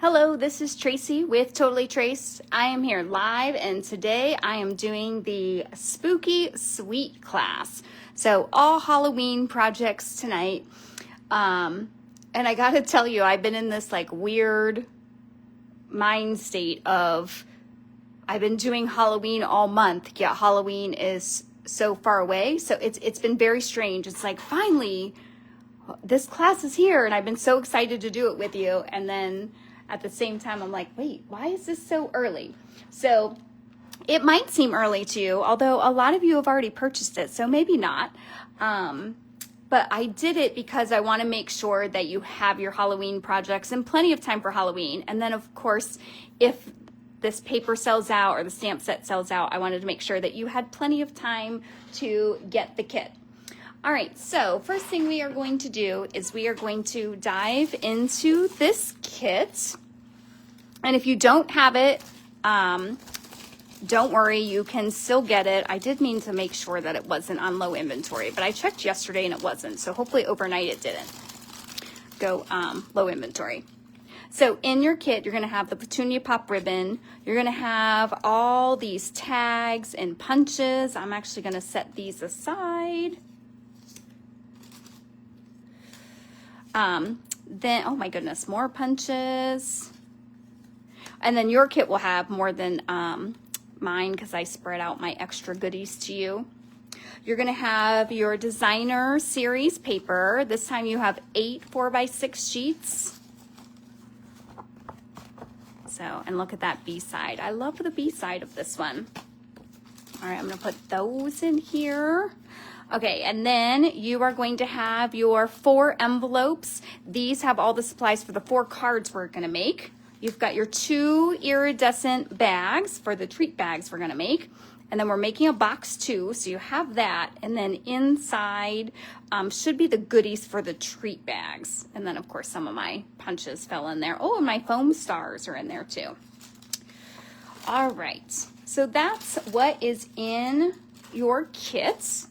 Hello, this is Tracy with Totally Trace. I am here live, and today I am doing the Spooky Sweet class. So all Halloween projects tonight. And I gotta tell you, I've been in this like weird mind state of I've been doing Halloween all month, yet Halloween is so far away. So it's been very strange. It's like finally this class is here, and I've been so excited to do it with you, and then at the same time, I'm like, wait, why is this so early? So it might seem early to you, although a lot of you have already purchased it, so maybe not. But I did it because I want to make sure that you have your Halloween projects and plenty of time for Halloween. And then, of course, if this paper sells out or the stamp set sells out, I wanted to make sure that you had plenty of time to get the kit. All right, so first thing we are going to do is we are going to dive into this kit. And if you don't have it, don't worry, you can still get it. I did mean to make sure that it wasn't on low inventory, but I checked yesterday and it wasn't. So hopefully overnight it didn't go low inventory. So in your kit, you're going to have the Petunia Pop ribbon. You're going to have all these tags and punches. I'm actually going to set these aside. Then, oh my goodness, more punches. And then your kit will have more than mine because I spread out my extra goodies to you. You're going to have your designer series paper. This time you have 8 4x6 sheets. So, and look at that B-side. I love the B-side of this one. All right, I'm going to put those in here. Okay, and then you are going to have your 4 envelopes. These have all the supplies for the 4 cards we're going to make. You've got your 2 iridescent bags for the treat bags we're going to make. And then we're making a box too, so you have that. And then inside should be the goodies for the treat bags. And then, of course, some of my punches fell in there. Oh, and my foam stars are in there too. All right, so that's what is in your kit.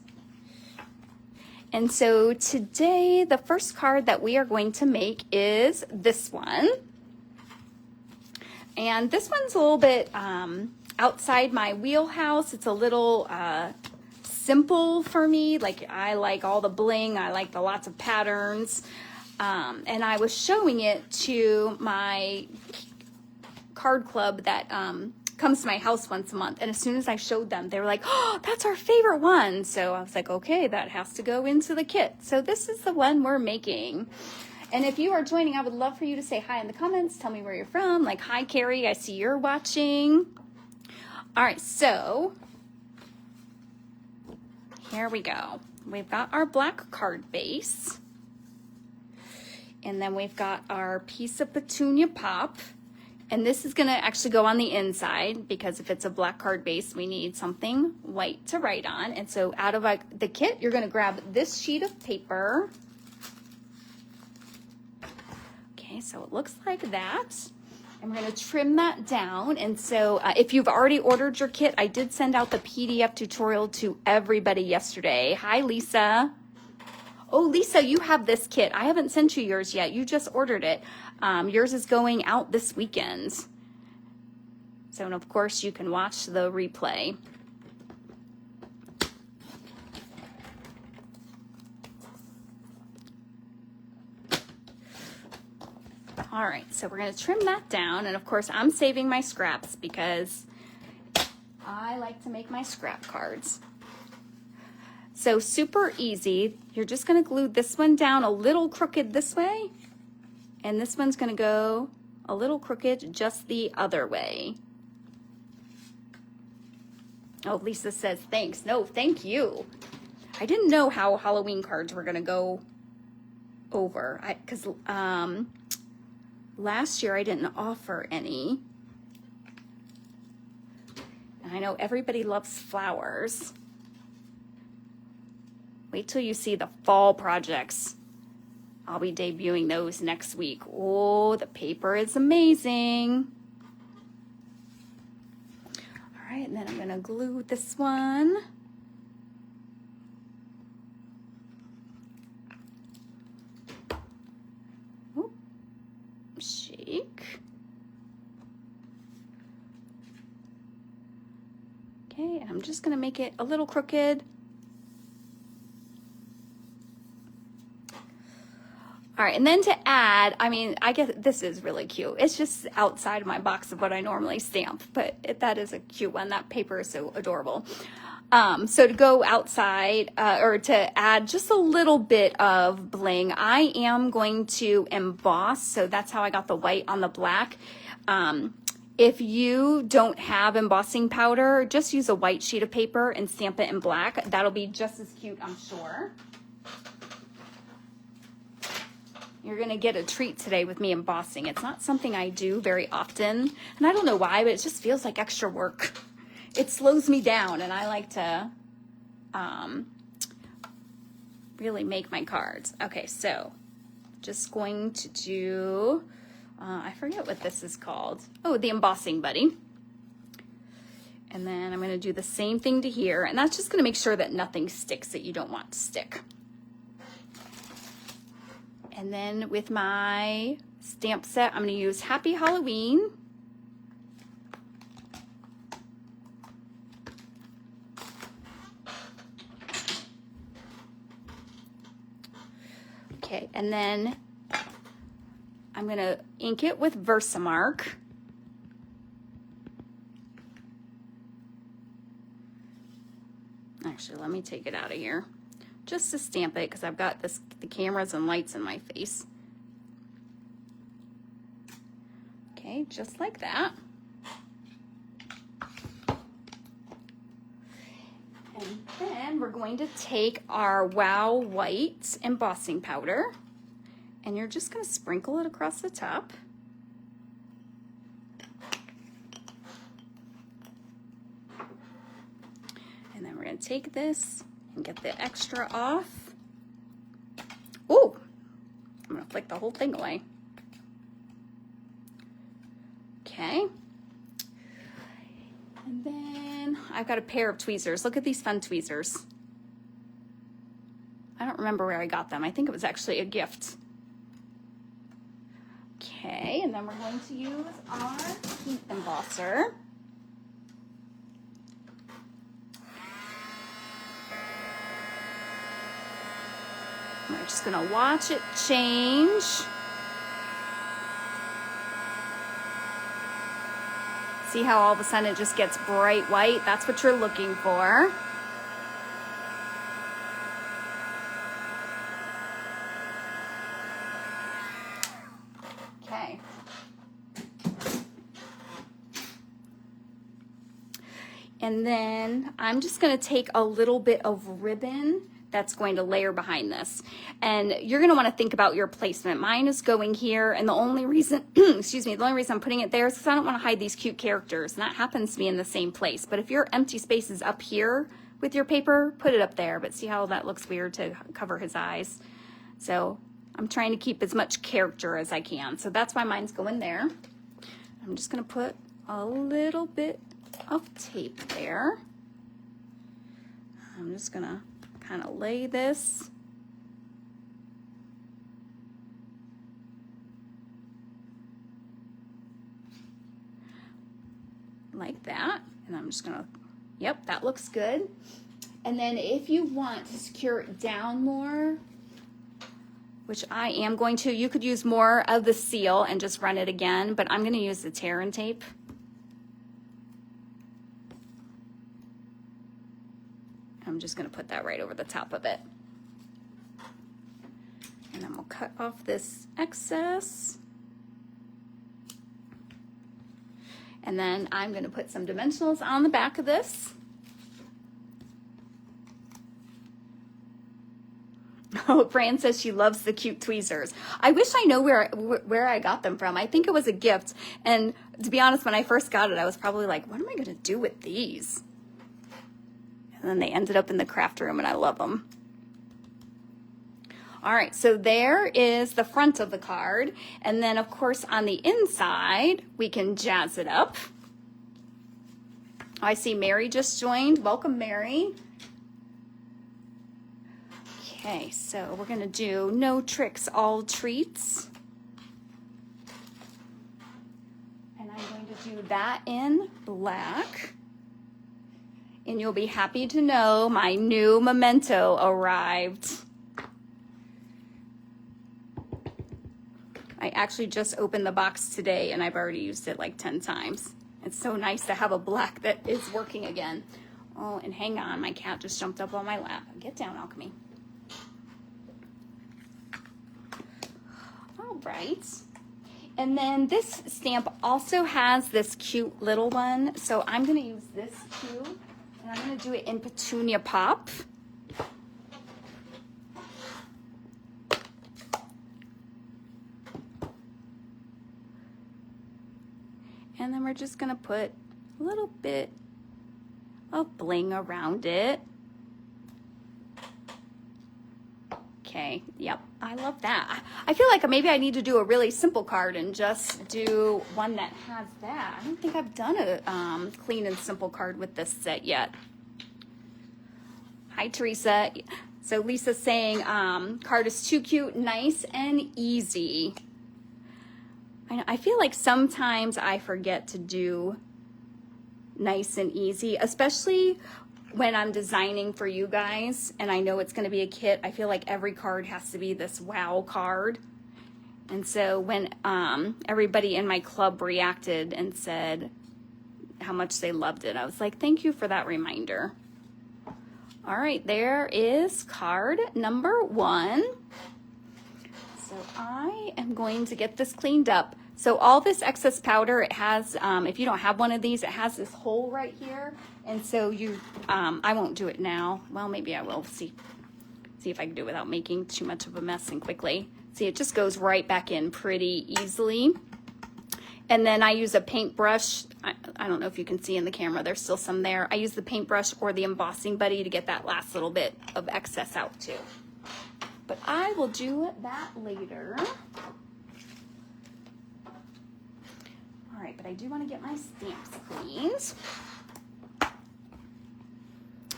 And so today, the first card that we are going to make is this one. And this one's a little bit outside my wheelhouse. It's a little simple for me. Like, I like all the bling. I like the lots of patterns. And I was showing it to my card club that comes to my house once a month, and as soon as I showed them, they were like, oh, that's our favorite one. So I was like, okay, that has to go into the kit. So this is the one we're making. And if you are joining, I would love for you to say hi in the comments. Tell me where you're from. Like, hi, Carrie, I see you're watching. All right, so here we go. We've got our black card base, and then we've got our piece of Petunia Pop. And this is going to actually go on the inside because if it's a black card base, we need something white to write on. And so out of the kit, you're going to grab this sheet of paper. Okay, so it looks like that. And we're going to trim that down. And so if you've already ordered your kit, I did send out the PDF tutorial to everybody yesterday. Hi, Lisa. Oh, Lisa, you have this kit. I haven't sent you yours yet. You just ordered it. Yours is going out this weekend. So, and of course, you can watch the replay. All right, so we're going to trim that down. And of course, I'm saving my scraps because I like to make my scrap cards. So super easy. You're just going to glue this one down a little crooked this way. And this one's going to go a little crooked just the other way. Oh, Lisa says, thanks. No, thank you. I didn't know how Halloween cards were going to go over. Because last year I didn't offer any. And I know everybody loves flowers. Wait till you see the fall projects. I'll be debuting those next week. Oh, the paper is amazing. All right, and then I'm going to glue this one. Oop. Shake. And I'm just gonna make it a little crooked. All right, and then to add, I mean, I guess this is really cute. It's just outside of my box of what I normally stamp, but that is a cute one. That paper is so adorable. So to go outside, or to add just a little bit of bling, I am going to emboss. So that's how I got the white on the black. If you don't have embossing powder, just use a white sheet of paper and stamp it in black. That'll be just as cute, I'm sure. You're going to get a treat today with me embossing. It's not something I do very often, and I don't know why, but it just feels like extra work. It slows me down, and I like to really make my cards. Okay, so just going to do, I forget what this is called. Oh, the Embossing Buddy. And then I'm going to do the same thing to here, and that's just going to make sure that nothing sticks that you don't want to stick. And then with my stamp set, I'm going to use Happy Halloween. Okay, and then I'm going to ink it with Versamark. Actually, let me take it out of here just to stamp it because I've got the cameras and lights in my face. Okay, just like that. And then we're going to take our Wow White embossing powder, and you're just going to sprinkle it across the top. And then we're going to take this and get the extra off. Ooh, I'm going to flick the whole thing away. Okay. And then I've got a pair of tweezers. Look at these fun tweezers. I don't remember where I got them. I think it was actually a gift. Okay, and then we're going to use our heat embosser. We're just gonna watch it change. See how all of a sudden it just gets bright white? That's what you're looking for. Okay. And then I'm just gonna take a little bit of ribbon that's going to layer behind this. And you're gonna wanna think about your placement. Mine is going here, and the only reason, excuse me, the only reason I'm putting it there is because I don't wanna hide these cute characters, and that happens to be in the same place. But if your empty space is up here with your paper, put it up there. But see how that looks weird to cover his eyes? So I'm trying to keep as much character as I can. So that's why mine's going there. I'm just gonna put a little bit of tape there. I'm just gonna kind of lay this. Like that. And I'm just gonna, yep, that looks good. And then if you want to secure it down more, which I am going to, you could use more of the seal and just run it again, but I'm gonna use the tear and tape. I'm just gonna put that right over the top of it. And then we'll cut off this excess. And then I'm gonna put some dimensionals on the back of this. Oh, Fran says she loves the cute tweezers. I wish I know where I got them from. I think it was a gift. And to be honest, when I first got it, I was probably like, what am I gonna do with these? And then they ended up in the craft room, and I love them. All right, so there is the front of the card. And then, of course, on the inside, we can jazz it up. I see Mary just joined. Welcome, Mary. Okay, so we're going to do no tricks, all treats. And I'm going to do that in black. and you'll be happy to know my new memento arrived. I actually just opened the box today and I've already used it like 10 times. It's so nice to have a black that is working again. Oh, and hang on, my cat just jumped up on my lap. Get down, Alchemy. All right. And then this stamp also has this cute little one. So I'm gonna use this too. And I'm gonna do it in Petunia Pop. And then we're just gonna put a little bit of bling around it. Okay, yep, I love that. I feel like maybe I need to do a really simple card and just do one that has that. I don't think I've done a clean and simple card with this set yet. Hi, Teresa. So Lisa's saying card is too cute, nice, and easy. I feel like sometimes I forget to do nice and easy, especially when I'm designing for you guys and I know it's going to be a kit. I feel like every card has to be this wow card. And so when everybody in my club reacted and said how much they loved it, I was like, thank you for that reminder. All right, there is card number 1. So I am going to get this cleaned up. So all this excess powder, it has, if you don't have one of these, it has this hole right here. And so you, I won't do it now. Well, maybe I will see if I can do it without making too much of a mess and quickly. See, it just goes right back in pretty easily. And then I use a paintbrush. I don't know if you can see in the camera, there's still some there. I use the paintbrush or the embossing buddy to get that last little bit of excess out too. But I will do that later. All right, but I do want to get my stamps cleaned.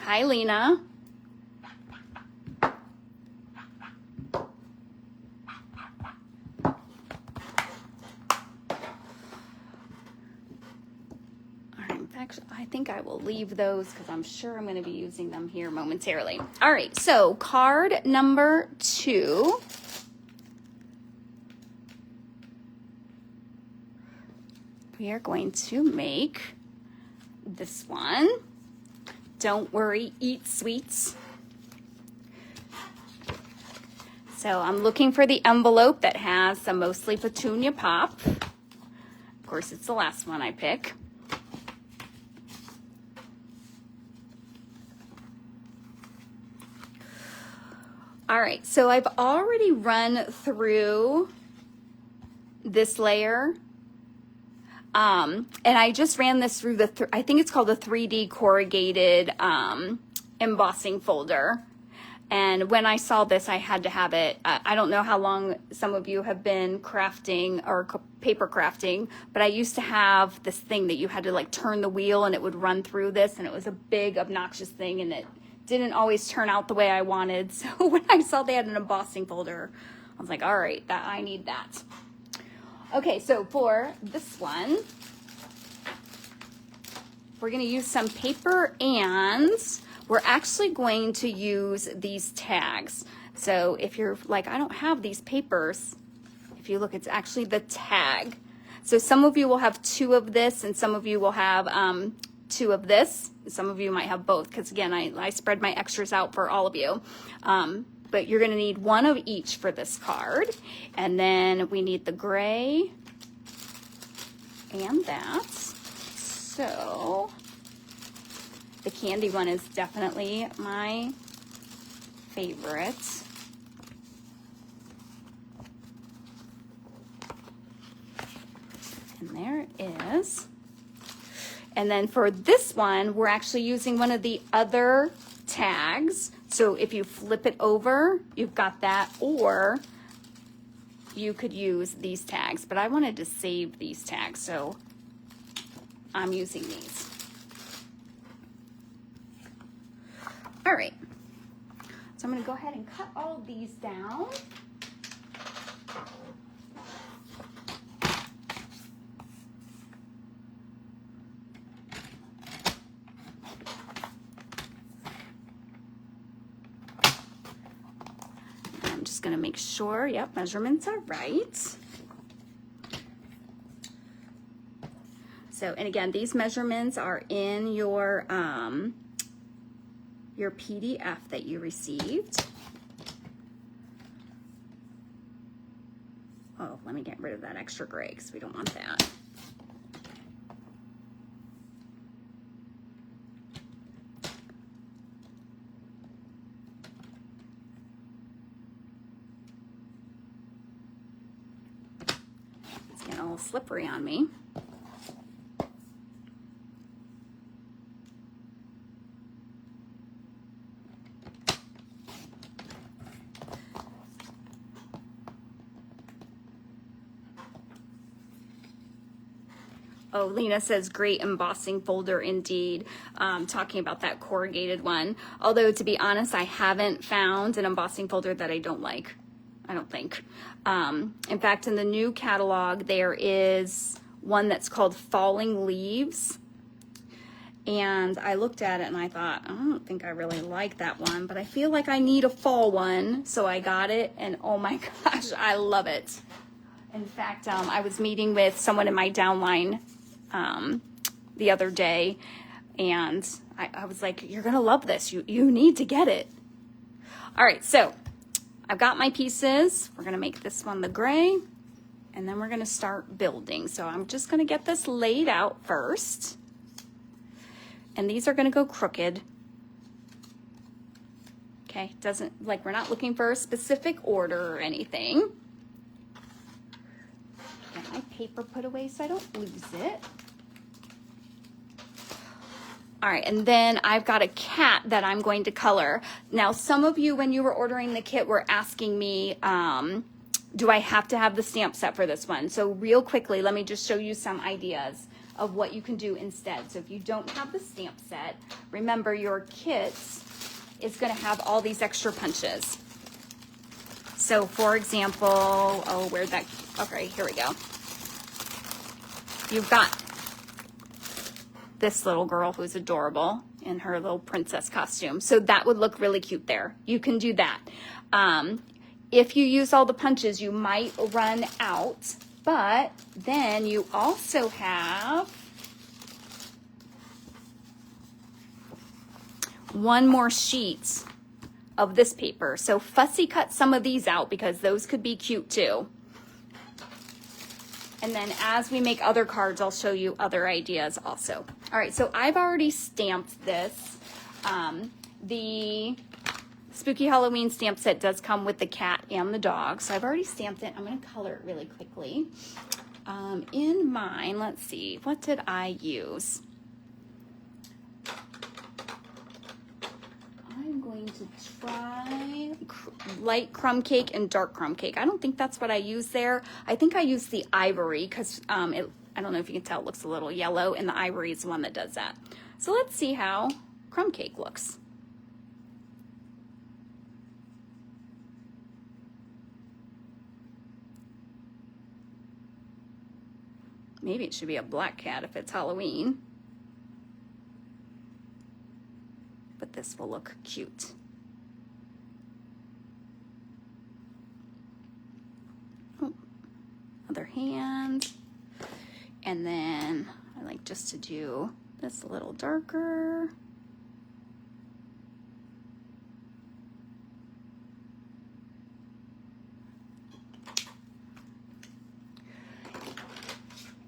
Hi, Lena. I think I will leave those because I'm sure I'm going to be using them here momentarily. All right, so card number 2. We are going to make this one. Don't worry, eat sweets. So I'm looking for the envelope that has some mostly Petunia Pop. Of course, it's the last one I pick. All right, so I've already run through this layer. And I just ran this through I think it's called the 3D corrugated embossing folder. And when I saw this, I had to have it. I don't know how long some of you have been crafting or paper crafting, but I used to have this thing that you had to like turn the wheel and it would run through this, and it was a big obnoxious thing, and it didn't always turn out the way I wanted. So when I saw they had an embossing folder, I was like, all right, I need that. Okay, so for this one, we're going to use some paper, and we're actually going to use these tags. So if you're like, I don't have these papers, if you look, it's actually the tag. So some of you will have 2 of this, and some of you will have 2 of this. Some of you might have both, because again, I spread my extras out for all of you. But you're going to need 1 of each for this card. And then we need the gray and that. So the candy one is definitely my favorite. And there it is. And then for this one, we're actually using one of the other tags. So if you flip it over, you've got that, or you could use these tags. But I wanted to save these tags, so I'm using these. All right. So I'm going to go ahead and cut all of these down. just gonna make sure, yep, measurements are right. So, and again, these measurements are in your PDF that you received. Oh, let me get rid of that extra gray because we don't want that. It's getting a little slippery on me. Oh, Lena says, great embossing folder indeed, talking about that corrugated one. Although, to be honest, I haven't found an embossing folder that I don't like, I don't think. In fact, in the new catalog, there is one that's called Falling Leaves. And I looked at it and I thought, I don't think I really like that one, but I feel like I need a fall one. So I got it, and oh my gosh, I love it. In fact, I was meeting with someone in my downline the other day, and I was like, you're gonna love this, you need to get it. All right, so I've got my pieces. We're gonna make this one the gray, and then we're gonna start building. So I'm just gonna get this laid out first, and these are gonna go crooked. Okay, doesn't, like, we're not looking for a specific order or anything. Get my paper put away so I don't lose it. All right, and then I've got a cat that I'm going to color. Now, some of you, when you were ordering the kit, were asking me, do I have to have the stamp set for this one? So real quickly, let me just show you some ideas of what you can do instead. So if you don't have the stamp set, remember your kit is gonna have all these extra punches. So for example, oh, where'd that, okay, here we go. You've got this little girl who's adorable in her little princess costume. So that would look really cute there. You can do that. If you use all the punches, you might run out, but then you also have one more sheet of this paper. So fussy cut some of these out because those could be cute too. And then as we make other cards, I'll show you other ideas also. All right, so I've already stamped this. The Spooky Halloween stamp set does come with the cat and the dog. So I've already stamped it. I'm gonna color it really quickly. In mine, let's see, what did I use? I'm going to try light crumb cake and dark crumb cake. I don't think that's what I used there. I think I used the ivory because I don't know if you can tell, it looks a little yellow, and the ivory is the one that does that. So let's see how crumb cake looks. Maybe it should be a black cat if it's Halloween. But this will look cute. Oh, other hand. And then I like just to do this a little darker.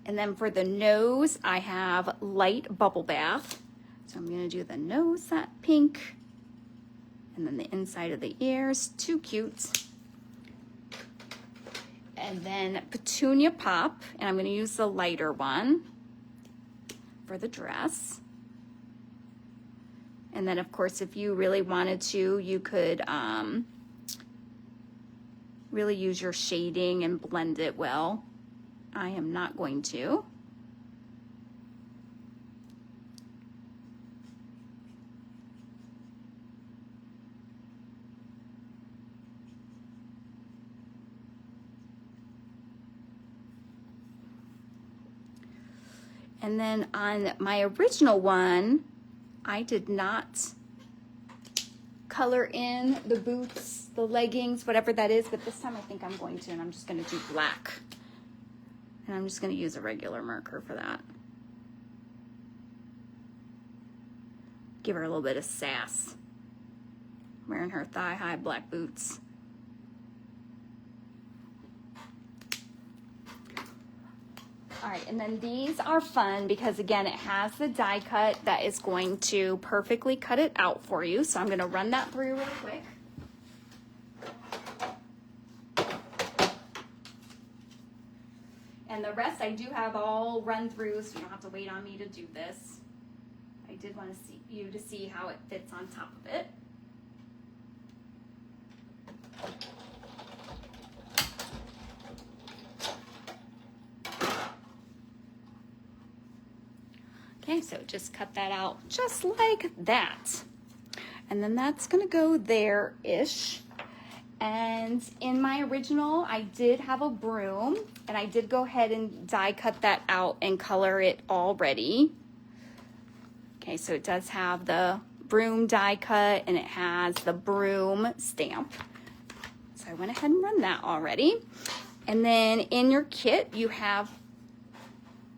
And then for the nose, I have light bubble bath. So I'm gonna do the nose, that pink, and then the inside of the ears, too cute. And then Petunia Pop, and I'm gonna use the lighter one for the dress. And then of course, if you really wanted to, you could really use your shading and blend it well. I am not going to. And then on my original one, I did not color in the boots, the leggings, whatever that is, but this time I think I'm going to, and I'm just going to do black. And I'm just going to use a regular marker for that. Give her a little bit of sass. Wearing her thigh-high black boots. All right, and then these are fun because, again, it has the die cut that is going to perfectly cut it out for you. So I'm going to run that through real quick. And the rest I do have all run through, so you don't have to wait on me to do this. I did want to see you to see how it fits on top of it. Okay, so just cut that out just like that. And then that's gonna go there-ish. And in my original, I did have a broom, and I did go ahead and die cut that out and color it already. Okay, so it does have the broom die cut, and it has the broom stamp. So I went ahead and run that already. And then in your kit, you have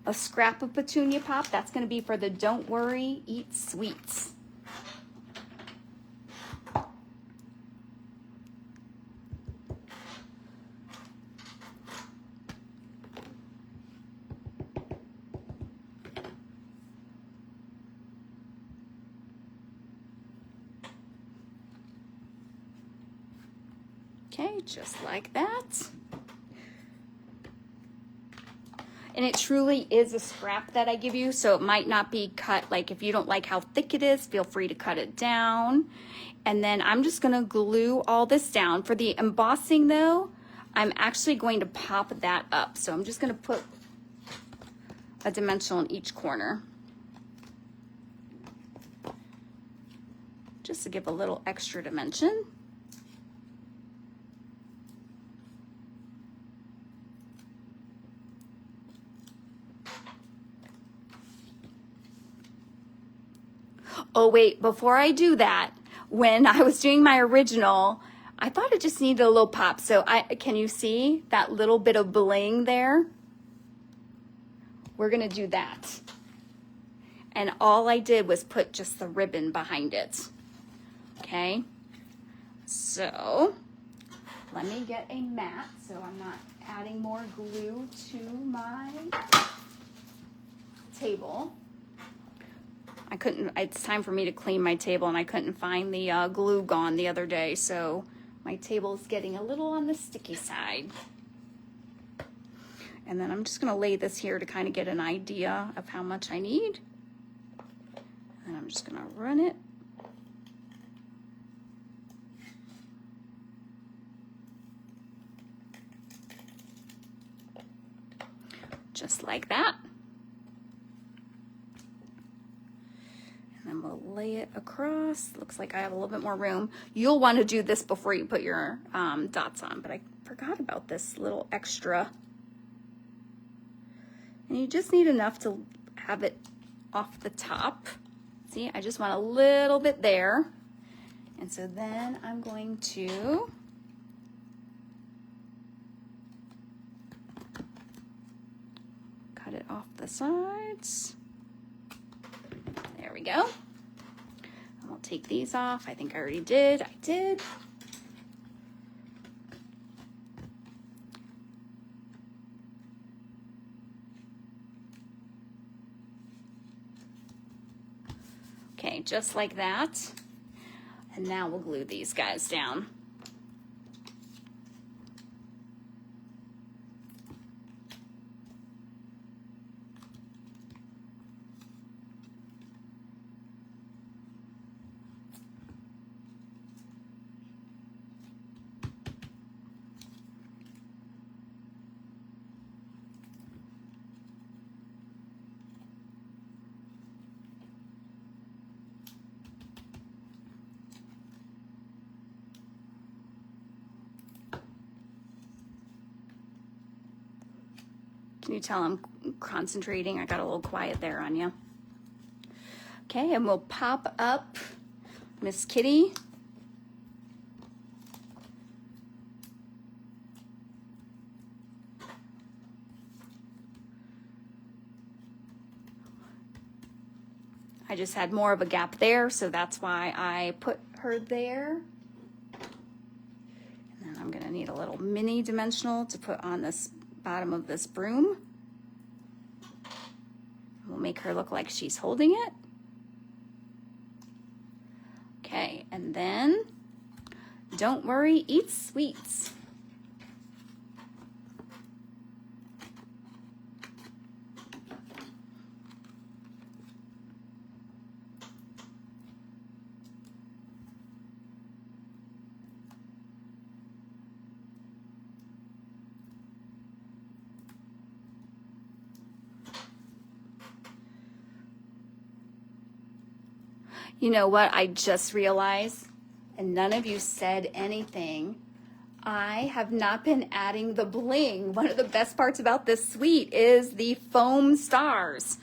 a scrap of Petunia Pop. That's going to be for the Don't Worry, Eat Sweets. Okay, just like that. And it truly is a scrap that I give you, so it might not be cut, like if you don't like how thick it is, feel free to cut it down. And then I'm just gonna glue all this down. For the embossing though, I'm actually going to pop that up. So I'm just gonna put a dimensional in each corner. Just to give a little extra dimension. Oh wait, before I do that, when I was doing my original, I thought it just needed a little pop. So can you see that little bit of bling there? We're gonna do that. And all I did was put just the ribbon behind it. Okay, so let me get a mat so I'm not adding more glue to my table. It's time for me to clean my table, and I couldn't find the glue gone the other day, so my table's getting a little on the sticky side. And then I'm just gonna lay this here to kind of get an idea of how much I need. And I'm just gonna run it. Just like that. And we'll lay it across. Looks like I have a little bit more room. You'll want to do this before you put your dots on, but I forgot about this little extra. And you just need enough to have it off the top. See, I just want a little bit there. And so then I'm going to cut it off the sides. There we go. And we'll take these off. I think I already did. I did. Okay, just like that. And now we'll glue these guys down. Can you tell I'm concentrating? I got a little quiet there on you. Okay, and we'll pop up Miss Kitty I just had more of a gap there, so that's why I put her there. And then I'm gonna need a little mini dimensional to put on this bottom of this broom. We'll make her look like she's holding it. Okay, and then don't worry, eat sweets. You know what I just realized, and none of you said anything. I have not been adding the bling. One of the best parts about this suite is the foam stars.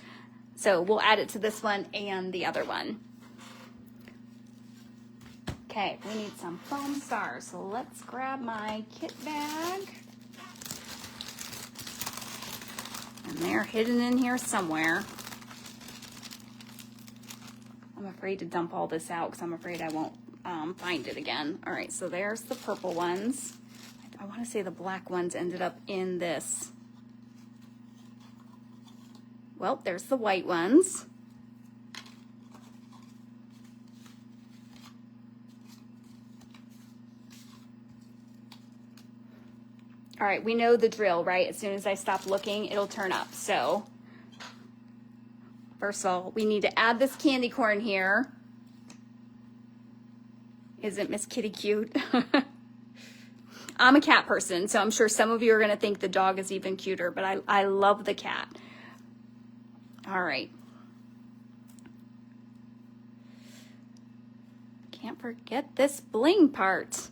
So we'll add it to this one and the other one. Okay, we need some foam stars. So let's grab my kit bag. And they're hidden in here somewhere. I'm afraid to dump all this out because I'm afraid I won't find it again. All right, so there's the purple ones. I want to say the black ones ended up in this. Well, there's the white ones. All right, we know the drill, right? As soon as I stop looking, it'll turn up. So first of all, we need to add this candy corn here. Isn't Miss Kitty cute? I'm a cat person, so I'm sure some of you are going to think the dog is even cuter, but I love the cat. All right. Can't forget this bling part.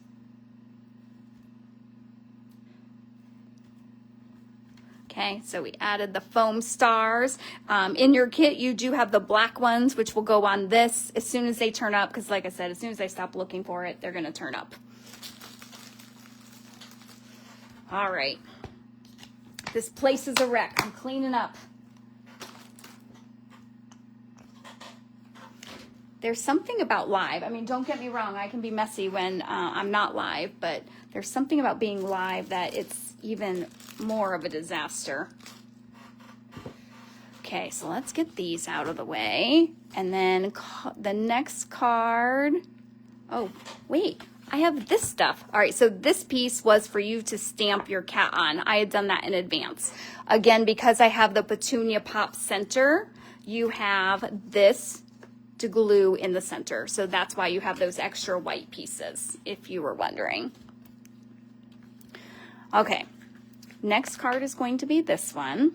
Okay, so we added the foam stars. In your kit, you do have the black ones, which will go on this as soon as they turn up, because like I said, as soon as I stop looking for it, they're gonna turn up. All right, this place is a wreck. I'm cleaning up. There's something about live. I mean, don't get me wrong, I can be messy when I'm not live, but there's something about being live that it's even more of a disaster. Okay, so let's get these out of the way. And then the next card. Oh, wait, I have this stuff. All right, so this piece was for you to stamp your cat on. I had done that in advance. Again, because I have the Petunia Pop center, you have this to glue in the center. So that's why you have those extra white pieces, if you were wondering. Okay, next card is going to be this one.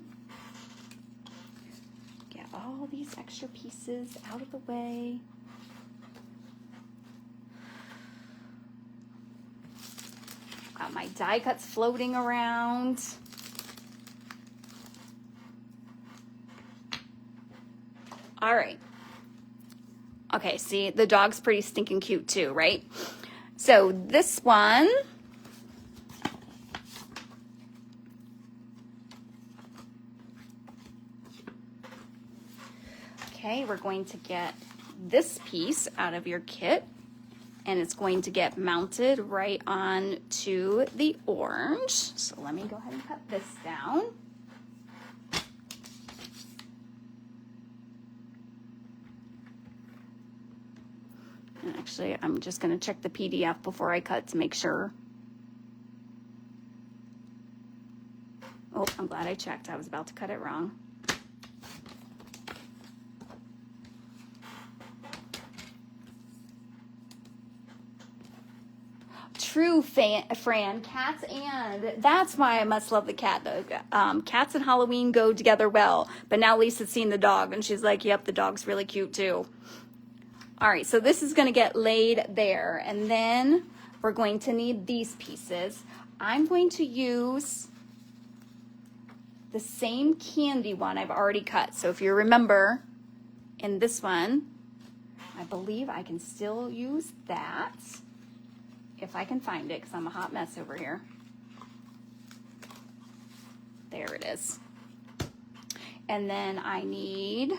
Get all these extra pieces out of the way. Got my die cuts floating around. All right. Okay, see, the dog's pretty stinking cute too, right? So this one, okay, we're going to get this piece out of your kit, and it's going to get mounted right on to the orange. So let me go ahead and cut this down. And actually, I'm just going to check the PDF before I cut to make sure. Oh, I'm glad I checked. I was about to cut it wrong. True, Fran, cats and, that's why I must love the cat. Cats and Halloween go together well, but now Lisa's seen the dog and she's like, yep, the dog's really cute too. All right, so this is gonna get laid there, and then we're going to need these pieces. I'm going to use the same candy one I've already cut. So if you remember, in this one, I believe I can still use that. If I can find it, because I'm a hot mess over here. There it is. And then I need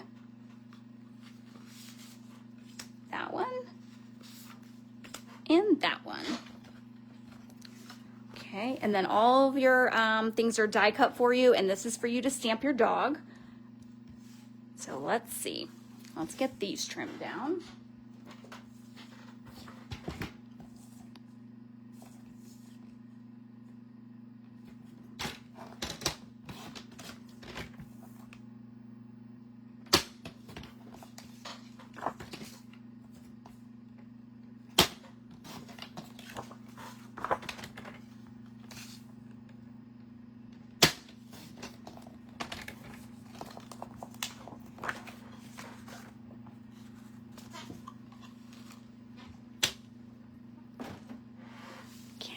and that one. Okay, and then all of your things are die cut for you, and this is for you to stamp your dog. So let's see. Let's get these trimmed down.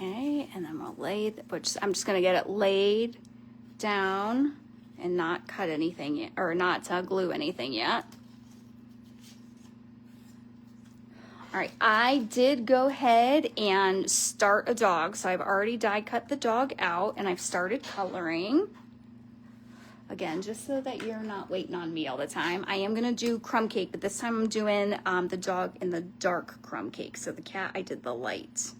Okay, and then we'll I'm just gonna get it laid down and not cut anything yet, or not glue anything yet. All right, I did go ahead and start a dog. So I've already die cut the dog out and I've started coloring. Again, just so that you're not waiting on me all the time. I am gonna do crumb cake, but this time I'm doing the dog in the dark crumb cake. So the cat, I did the light.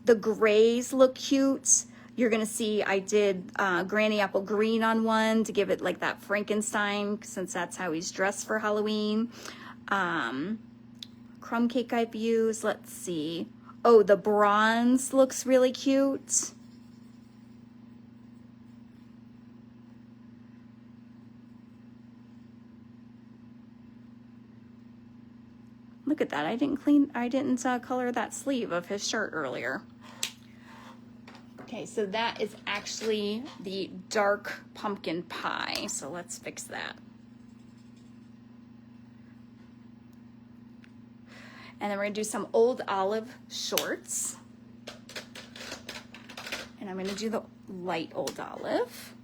The grays look cute. You're gonna see I did Granny Apple Green on one to give it like that Frankenstein, since that's how he's dressed for Halloween. Crumb cake I've used, let's see. Oh, the bronze looks really cute. Look at that, I didn't color that sleeve of his shirt earlier. Okay, so that is actually the dark pumpkin pie. So let's fix that. And then we're gonna do some Old Olive shorts. And I'm gonna do the light Old Olive.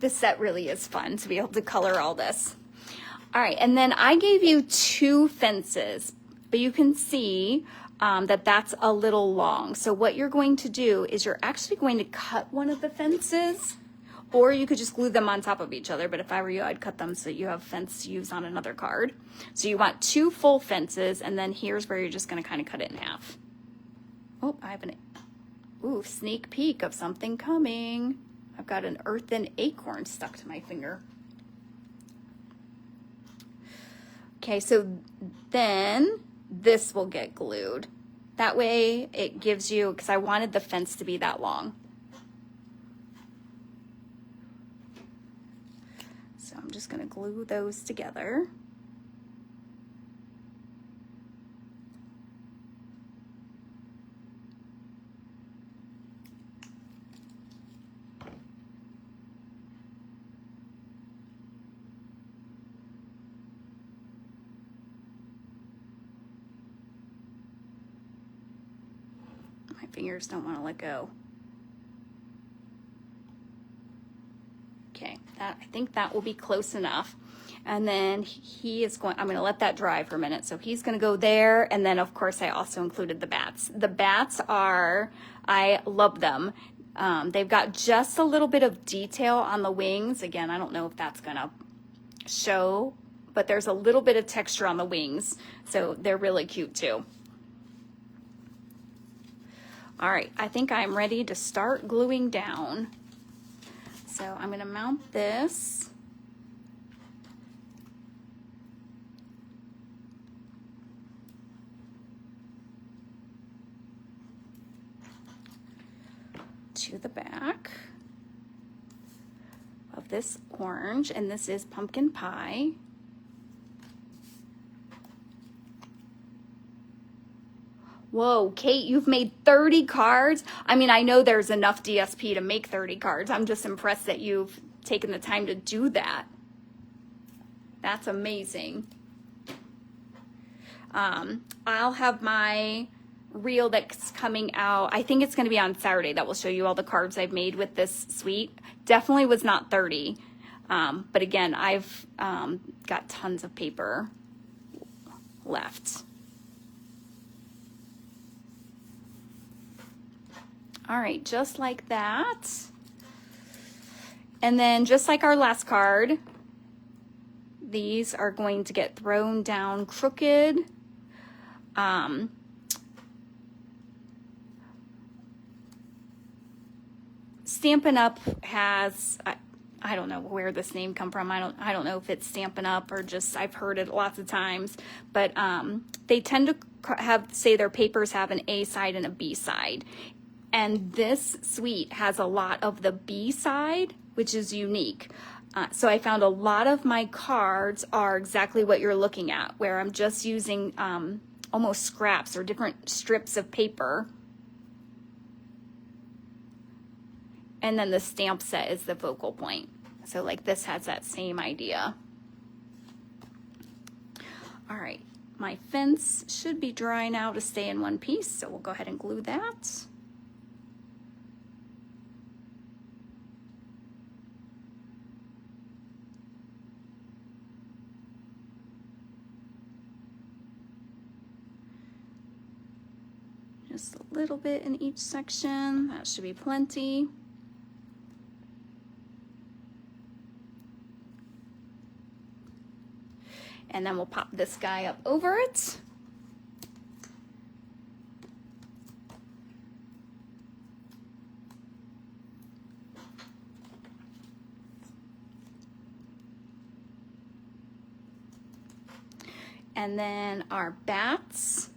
This set really is fun to be able to color all this. All right, and then I gave you 2 fences, but you can see that that's a little long. So what you're going to do is you're actually going to cut one of the fences, or you could just glue them on top of each other. But if I were you, I'd cut them so that you have fence to use on another card. So you want 2 full fences, and then here's where you're just gonna kind of cut it in half. Oh, I have sneak peek of something coming. I've got an earthen acorn stuck to my finger. Okay, so then this will get glued. That way it gives you, because I wanted the fence to be that long. So I'm just gonna glue those together. My fingers don't want to let go. Okay, I think that will be close enough. And then I'm going to let that dry for a minute. So he's going to go there. And then of course I also included the bats. The bats I love them. They've got just a little bit of detail on the wings. Again, I don't know if that's going to show, but there's a little bit of texture on the wings. So they're really cute too. All right, I think I'm ready to start gluing down. So I'm gonna mount this. To the back of this orange, and this is pumpkin pie. Whoa, Kate, you've made 30 cards? I mean, I know there's enough DSP to make 30 cards. I'm just impressed that you've taken the time to do that. That's amazing. I'll have my reel that's coming out. I think it's going to be on Saturday that will show you all the cards I've made with this suite. Definitely was not 30. But again, I've got tons of paper. left. All right, just like that. And then just like our last card, these are going to get thrown down crooked. Stampin' Up! Has, I don't know where this name come from. I don't know if it's Stampin' Up! Or just I've heard it lots of times, but they tend to say their papers have an A side and a B side. And this suite has a lot of the B side, which is unique. So I found a lot of my cards are exactly what you're looking at, where I'm just using almost scraps or different strips of paper. And then the stamp set is the focal point. So like this has that same idea. All right, my fence should be dry now to stay in one piece, so we'll go ahead and glue that. Just a little bit in each section, that should be plenty. And then we'll pop this guy up over it. And then our bats.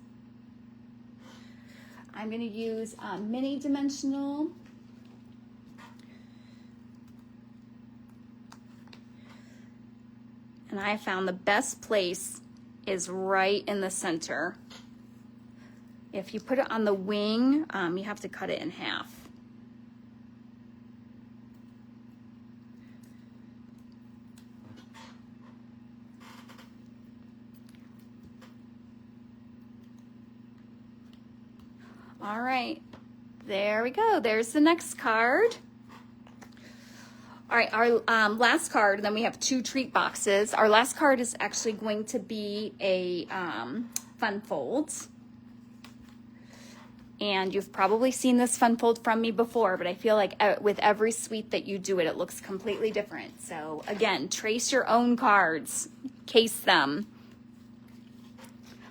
I'm going to use mini dimensional. And I found the best place is right in the center. If you put it on the wing, you have to cut it in half. All right, there we go. There's the next card. All right, our last card, and then we have 2 treat boxes. Our last card is actually going to be a fun fold. And you've probably seen this fun fold from me before, but I feel like with every suite that you do it, it looks completely different. So again, trace your own cards, case them.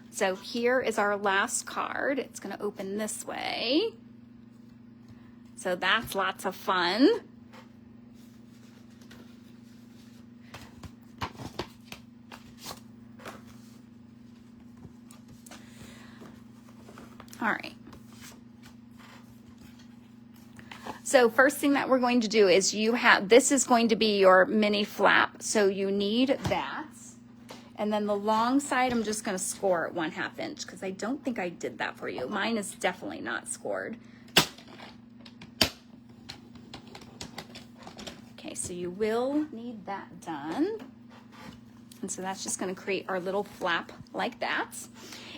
So here is our last card. It's gonna open this way. So that's lots of fun. All right. So first thing that we're going to do is this is going to be your mini flap. So you need that. And then the long side, I'm just gonna score at 1/2 inch because I don't think I did that for you. Mine is definitely not scored. Okay, so you will need that done. And so that's just gonna create our little flap like that.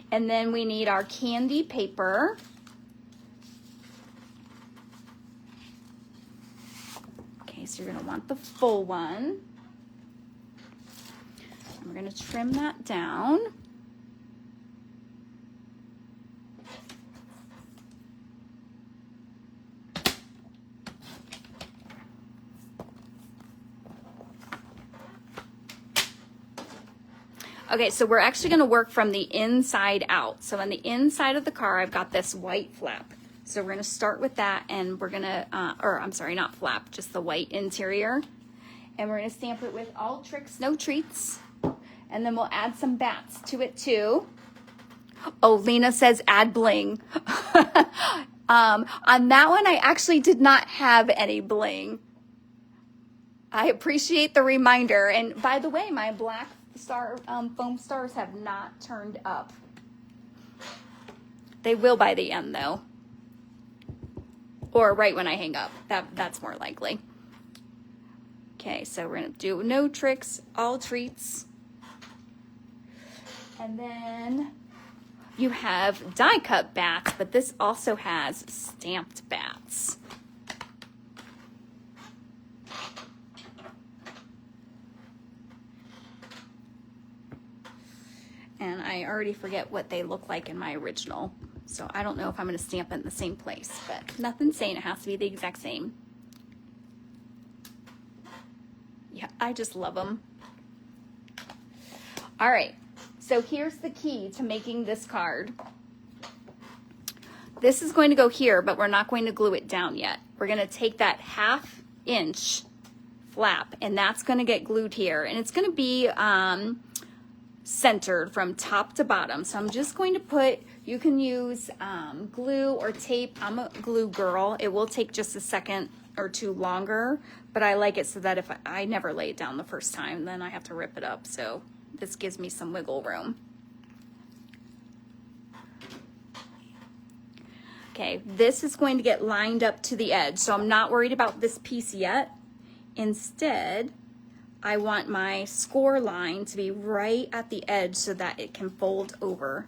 And then we need our candy paper. Okay, so you're gonna want the full one. We're going to trim that down. Okay, so we're actually going to work from the inside out. So on the inside of the car, I've got this white flap. So we're going to start with that, and we're going to, or I'm sorry, not flap, just the white interior. And we're going to stamp it with all tricks, no treats. And then we'll add some bats to it too. Oh, Lena says add bling. On that one, I actually did not have any bling. I appreciate the reminder. And by the way, my black star foam stars have not turned up. They will by the end though. Or right when I hang up. That's more likely. Okay, so we're gonna do no tricks, all treats. And then you have die cut bats, but this also has stamped bats. And I I already forget what they look like in my original. So I don't know if I'm going to stamp it in the same place, but nothing's saying it has to be the exact same. Yeah, I just love them. All right, so here's the key to making this card. This is going to go here, but we're not going to glue it down yet. We're going to take that 1/2 inch flap, and that's going to get glued here, and it's going to be centered from top to bottom. So I'm just going to put, you can use glue or tape. I'm a glue girl. It will take just a second or two longer, but I like it so that if I never lay it down the first time, then I have to rip it up. So this gives me some wiggle room. Okay, this is going to get lined up to the edge, so I'm not worried about this piece yet. Instead, I want my score line to be right at the edge so that it can fold over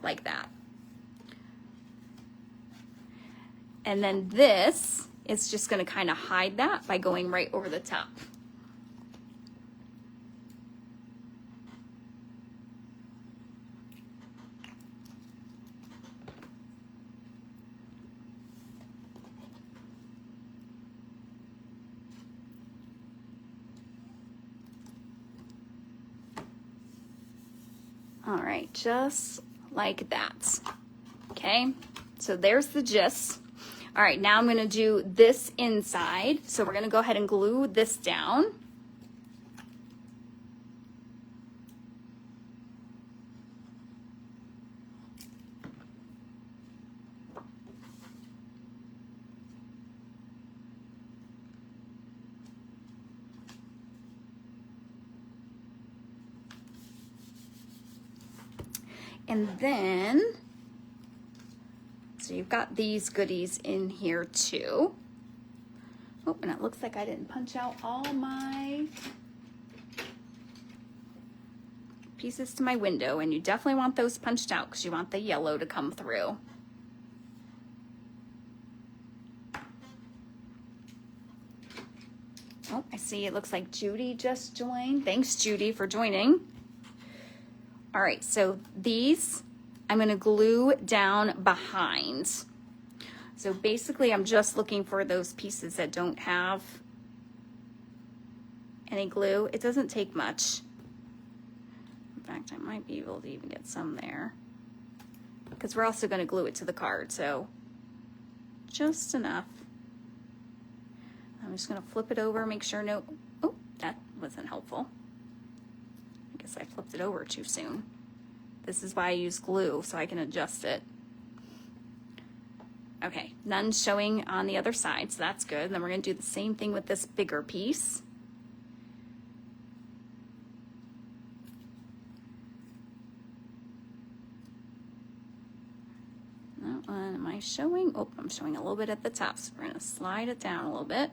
like that. And then this is just going to kind of hide that by going right over the top. All right, just like that. Okay, so there's the gist. All right, now I'm gonna do this inside. So we're gonna go ahead and glue this down. And then, so you've got these goodies in here too. Oh, and it looks like I didn't punch out all my pieces to my window, and you definitely want those punched out because you want the yellow to come through. Oh, I see it looks like Judy just joined. Thanks, Judy, for joining. All right, so these I'm gonna glue down behind. So basically I'm just looking for those pieces that don't have any glue. It doesn't take much. In fact, I might be able to even get some there because we're also gonna glue it to the card, so just enough. I'm just gonna flip it over, make sure no, oh, that wasn't helpful. I guess I flipped it over too soon. This is why I use glue, so I can adjust it. Okay, none showing on the other side, so that's good. And then we're gonna do the same thing with this bigger piece. That one, am I showing? Oh, I'm showing a little bit at the top, so we're gonna slide it down a little bit.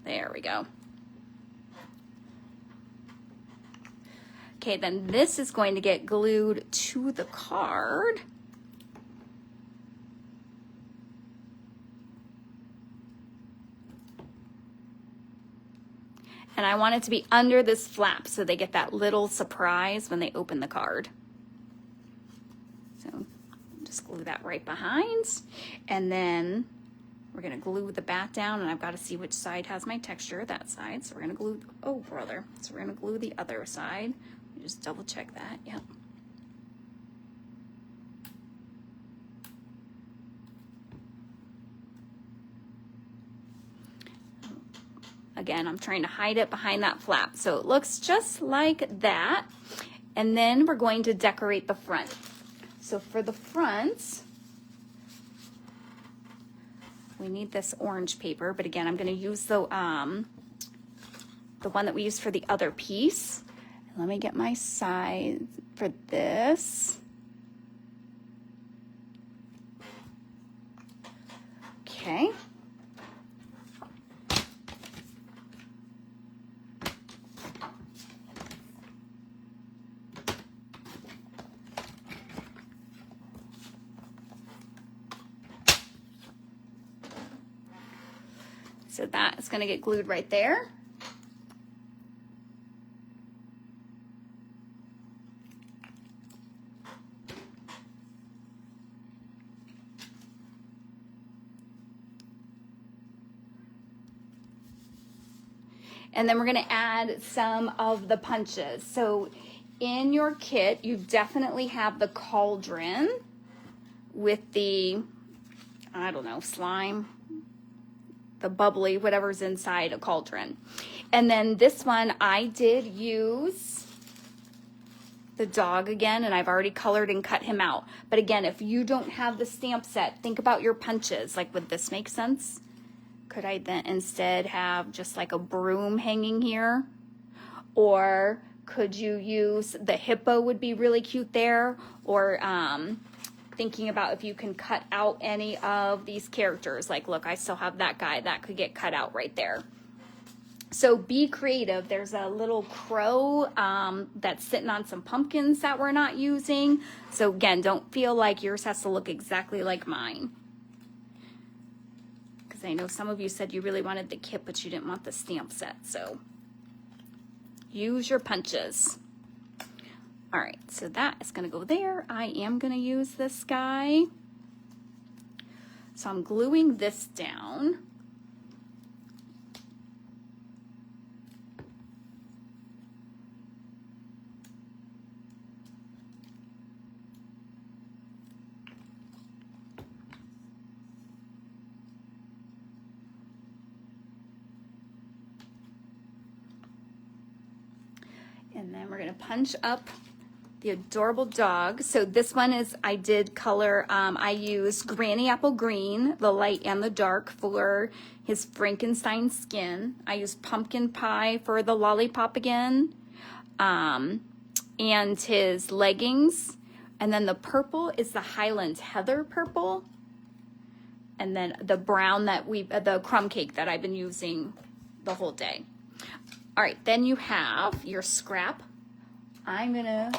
There we go. Okay, then this is going to get glued to the card. And I want it to be under this flap so they get that little surprise when they open the card. So just glue that right behind. And then we're gonna glue the bat down, and I've got to see which side has my texture, that side. So we're gonna glue, oh brother. So we're gonna glue the other side. Just double check that, yep. Again, I'm trying to hide it behind that flap. So it looks just like that. And then we're going to decorate the front. So for the front, we need this orange paper, but again, I'm gonna use the one that we used for the other piece. Let me get my size for this. Okay. So that is going to get glued right there. And then we're gonna add some of the punches. So in your kit, you definitely have the cauldron with the, I don't know, slime, the bubbly, whatever's inside a cauldron. And then this one, I did use the dog again, and I've already colored and cut him out. But again, if you don't have the stamp set, think about your punches. Like, would this make sense? Could I then instead have just like a broom hanging here? Or could you use the hippo would be really cute there? Or thinking about if you can cut out any of these characters. Like, look, I still have that guy. That could get cut out right there. So be creative. There's a little crow that's sitting on some pumpkins that we're not using. So again, don't feel like yours has to look exactly like mine. Because I know some of you said you really wanted the kit, but you didn't want the stamp set. So use your punches. All right, so that is going to go there. I am going to use this guy. So I'm gluing this down. And then we're going to punch up the adorable dog. So this one is, I did color, I used Granny Apple Green, the light and the dark, for his Frankenstein skin. I used Pumpkin Pie for the lollipop again, and his leggings. And then the purple is the Highland Heather purple. And then the brown the crumb cake that I've been using the whole day. All right, then you have your scrap. I'm gonna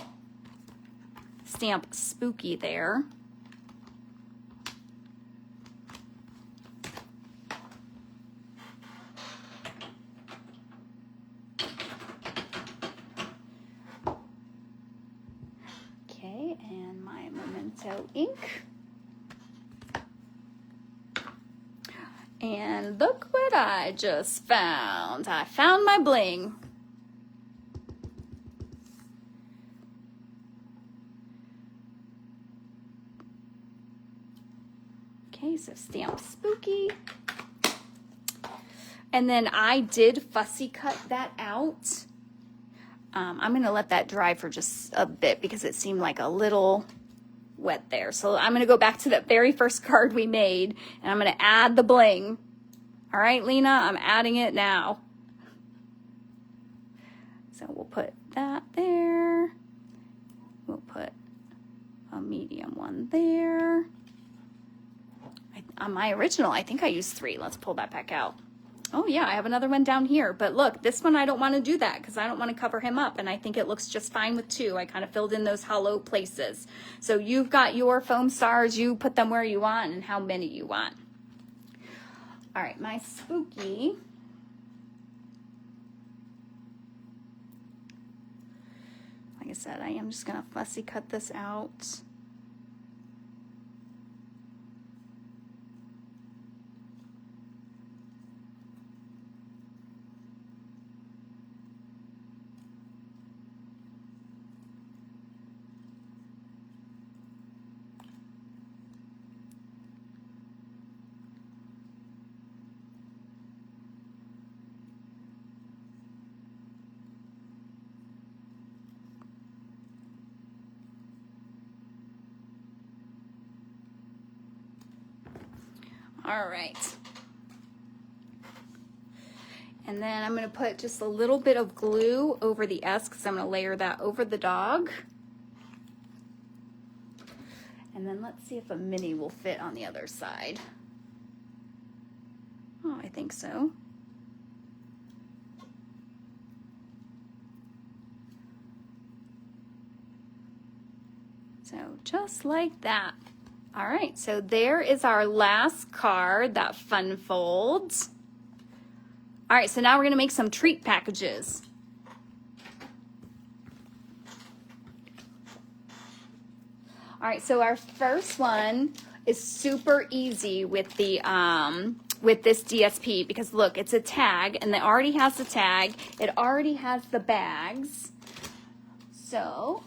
stamp Spooky there. Okay, and my Memento ink. And look what I just found. I found my bling. Okay, so stamp Spooky. And then I did fussy cut that out. I'm going to let that dry for just a bit because it seemed like a little wet there. So I'm going to go back to that very first card we made, and I'm going to add the bling. All right, Lena, I'm adding it now. So we'll put that there. We'll put a medium one there. On my original, I think I used 3. Let's pull that back out. Oh yeah, I have another one down here. But look, this one I don't want to do that because I don't want to cover him up, and I think it looks just fine with 2. I kind of filled in those hollow places. So you've got your foam stars, you put them where you want and how many you want. All right, my Spooky. Like I said, I am just gonna fussy cut this out. All right. And then I'm going to put just a little bit of glue over the S because I'm going to layer that over the dog. And then let's see if a mini will fit on the other side. Oh, I think so. So just like that. All right, so there is our last card, that fun folds. All right, so now we're gonna make some treat packages. All right, so our first one is super easy with the with this DSP because look, it's a tag and it already has the tag. It already has the bags. So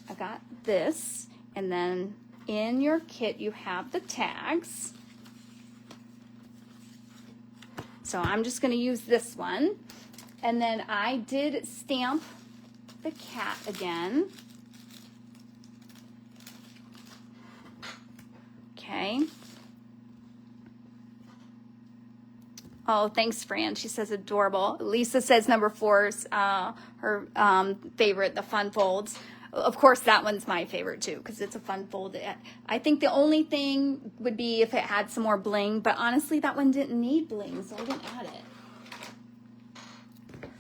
I got this, and then in your kit you have the tags. So I'm just going to use this one. And then I did stamp the cat again. Okay. Oh, thanks, Fran. She says adorable. Lisa says number 4 is her favorite, the fun folds. Of course, that one's my favorite too because it's a fun fold. I think the only thing would be if it had some more bling, but honestly, that one didn't need bling, so I didn't add it.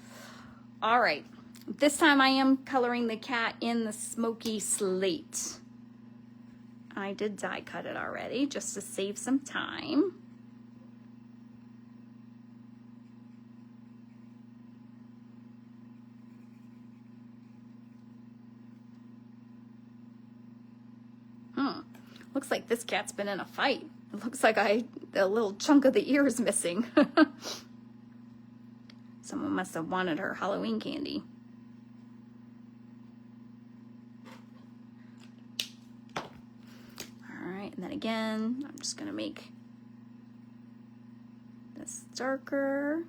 All right, this time I am coloring the cat in the smoky slate. I did die cut it already just to save some time. Looks like this cat's been in a fight. It looks like a little chunk of the ear is missing. Someone must have wanted her Halloween candy. All right, and then again, I'm just gonna make this darker.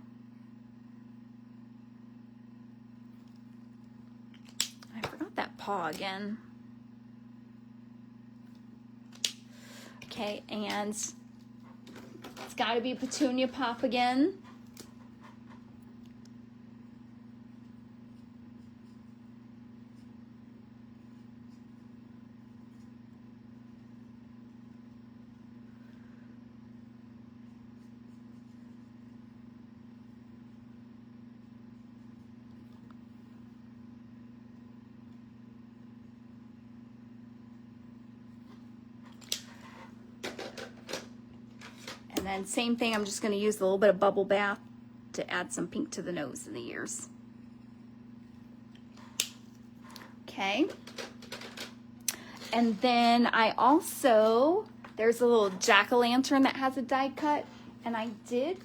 I forgot that paw again. Okay, and it's got to be Petunia Pop again. And then same thing, I'm just going to use a little bit of Bubble Bath to add some pink to the nose and the ears. Okay. And then I also, there's a little jack-o'-lantern that has a die cut, and I did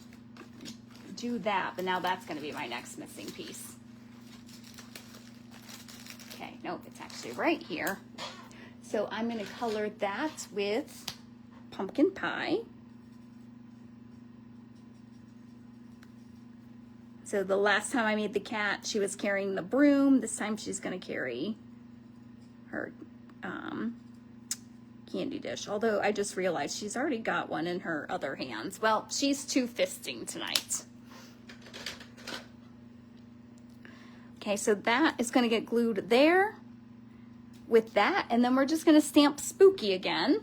do that, but now that's going to be my next missing piece. Okay, nope, it's actually right here. So I'm going to color that with Pumpkin Pie. So the last time I made the cat, she was carrying the broom. This time she's going to carry her candy dish. Although I just realized she's already got one in her other hands. Well, she's two-fisting tonight. Okay, so that is going to get glued there with that. And then we're just going to stamp Spooky again.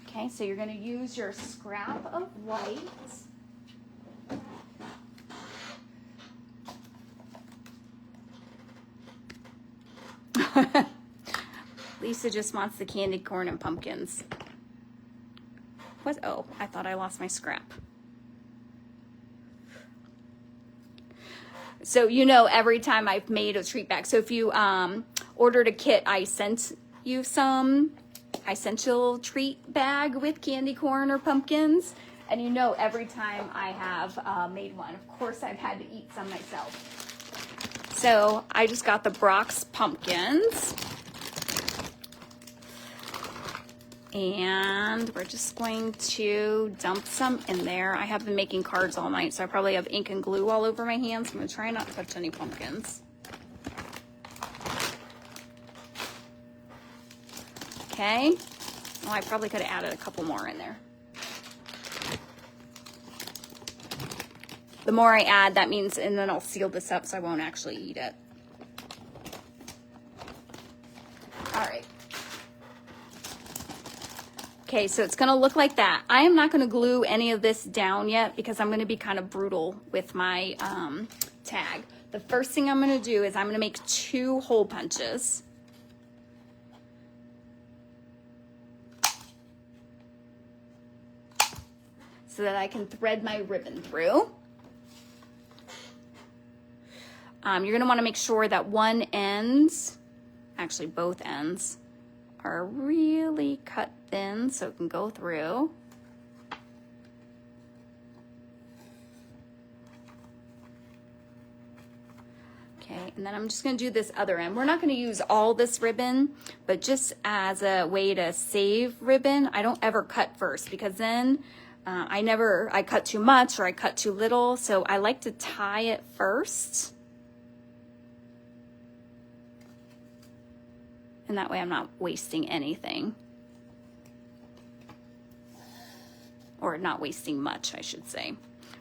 Okay, so you're going to use your scrap of white. Lisa just wants the candy corn and pumpkins. What? Oh, I thought I lost my scrap. So you know, every time I've made a treat bag. So if you ordered a kit, I sent you some. I sent you a little treat bag with candy corn or pumpkins. And you know, every time I have made one, of course I've had to eat some myself. So I just got the Brock's pumpkins. And we're just going to dump some in there. I have been making cards all night, so I probably have ink and glue all over my hands. I'm going to try not to touch any pumpkins. Okay. Oh, I probably could have added a couple more in there. The more I add, that means, and then I'll seal this up so I won't actually eat it. All right. Okay, so it's gonna look like that. I am not gonna glue any of this down yet because I'm gonna be kind of brutal with my tag. The first thing I'm gonna do is I'm gonna make 2 hole punches. So that I can thread my ribbon through. You're gonna wanna make sure that one end, actually both ends, are really cut thin so it can go through. Okay, and then I'm just going to do this other end. We're not going to use all this ribbon, but just as a way to save ribbon, I don't ever cut first, because then I cut too much or I cut too little. So I like to tie it first. And that way I'm not wasting anything. Or not wasting much, I should say.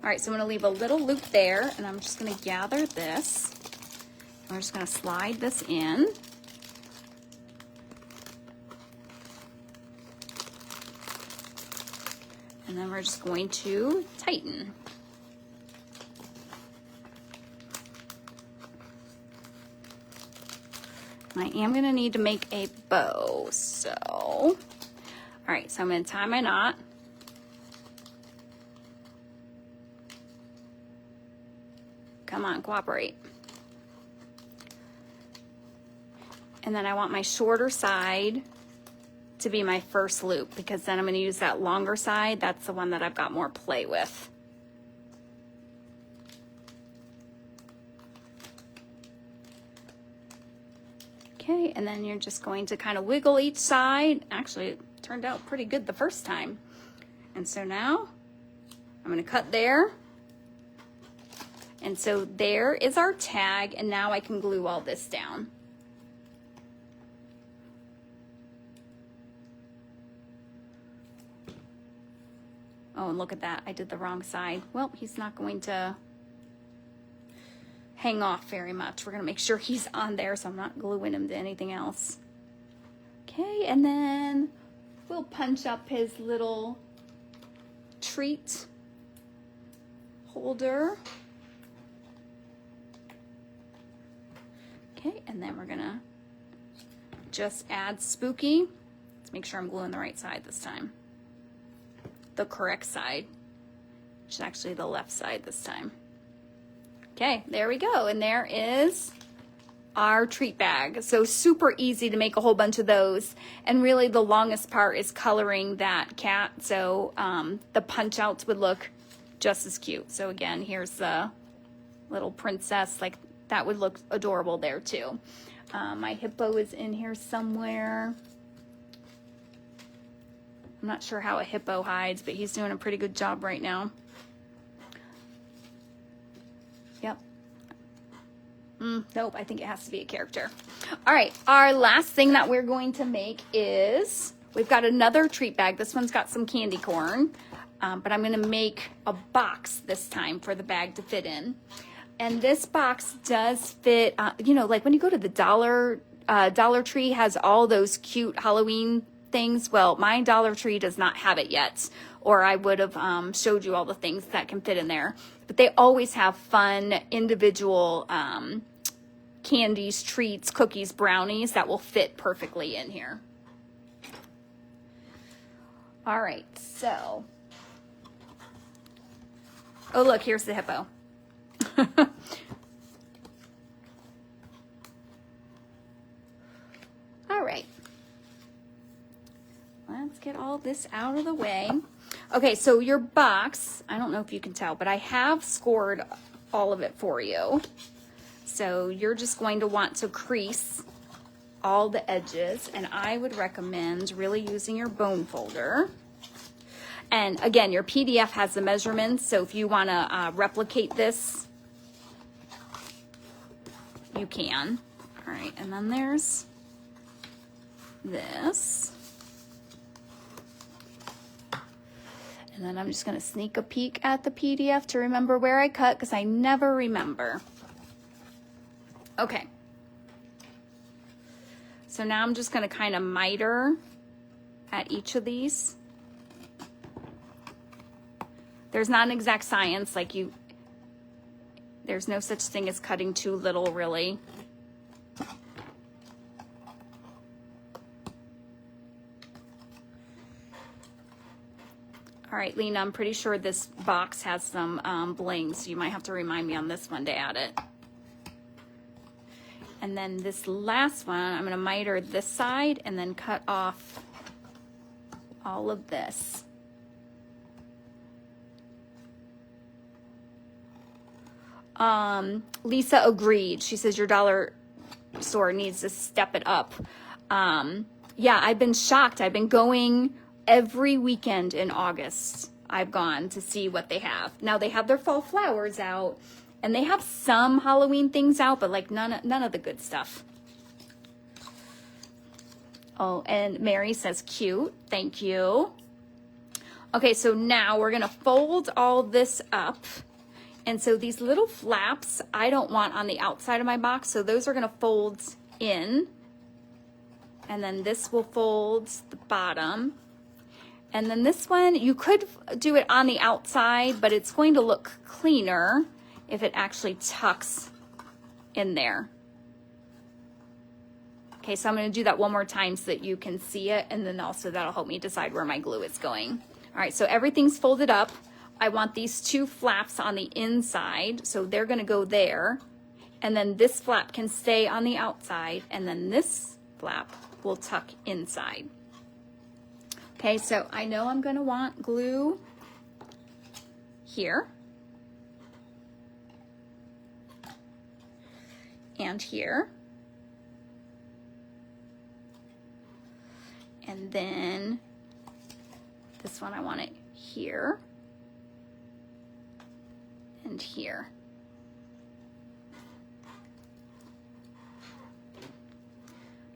All right, so I'm going to leave a little loop there, and I'm just going to gather this. We're just going to slide this in. And then we're just going to tighten. I am going to need to make a bow, so. All right, so I'm going to tie my knot. Come on, cooperate. And then I want my shorter side to be my first loop, because then I'm going to use that longer side. That's the one that I've got more play with. Okay, and then you're just going to kind of wiggle each side. Actually, it turned out pretty good the first time. And so now I'm going to cut there. And so there is our tag, and now I can glue all this down. Oh, and look at that. I did the wrong side. Well, he's not going to hang off very much. We're going to make sure he's on there so I'm not gluing him to anything else. Okay, and then we'll punch up his little treat holder. Okay, and then we're going to just add Spooky. Let's make sure I'm gluing the right side this time. The correct side, which is actually the left side this time. Okay, there we go. And there is our treat bag. So super easy to make a whole bunch of those. And really the longest part is coloring that cat. So the punch outs would look just as cute. So again, here's the little princess. Like that would look adorable there too. My hippo is in here somewhere. I'm not sure how a hippo hides, but he's doing a pretty good job right now. Yep. Nope, I think it has to be a character. All right, our last thing that we're going to make is, we've got another treat bag. This one's got some candy corn, but I'm going to make a box this time for the bag to fit in. And this box does fit, you know, like when you go to the Dollar Tree has all those cute Halloween things. Well, my Dollar Tree does not have it yet, or I would have showed you all the things that can fit in there. But they always have fun individual candies, treats, cookies, brownies that will fit perfectly in here. All right, so. Oh, look, here's the hippo. All right. Let's get all this out of the way. Okay, so your box, I don't know if you can tell, but I have scored all of it for you. So you're just going to want to crease all the edges, and I would recommend really using your bone folder. And again, your PDF has the measurements, so if you want to replicate this, you can. All right, and then there's this. And then I'm just going to sneak a peek at the PDF to remember where I cut, because I never remember. Okay. So now I'm just going to kind of miter at each of these. There's not an exact science, like there's no such thing as cutting too little, really. All right, Lena, I'm pretty sure this box has some bling, so you might have to remind me on this one to add it. And then this last one, I'm going to miter this side and then cut off all of this. Lisa agreed. She says your dollar store needs to step it up. Yeah, I've been shocked. I've been going every weekend in August. I've gone to see what they have. Now they have their fall flowers out, and they have some Halloween things out, but like none of the good stuff. Oh, and Mary says cute. Thank you. Okay, so now we're gonna fold all this up. And so these little flaps I don't want on the outside of my box, so those are gonna fold in. And then this will fold the bottom. And then this one, you could do it on the outside, but it's going to look cleaner if it actually tucks in there. Okay, so I'm gonna do that one more time so that you can see it, and then also that'll help me decide where my glue is going. All right, so everything's folded up. I want these two flaps on the inside, so they're gonna go there. And then this flap can stay on the outside, and then this flap will tuck inside. Okay, so I know I'm gonna want glue here and here. And then this one I want it here and here.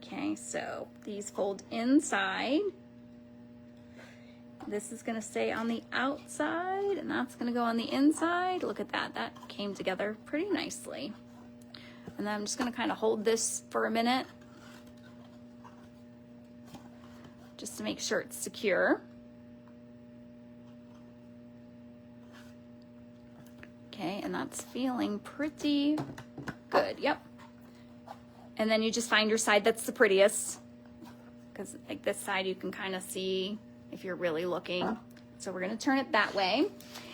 Okay, so these fold inside. This is gonna stay on the outside, and that's gonna go on the inside. Look at that, that came together pretty nicely. And then I'm just gonna kind of hold this for a minute, just to make sure it's secure. Okay, and that's feeling pretty good, yep. And then you just find your side that's the prettiest, because like this side you can kind of see if you're really looking. So we're gonna turn it that way.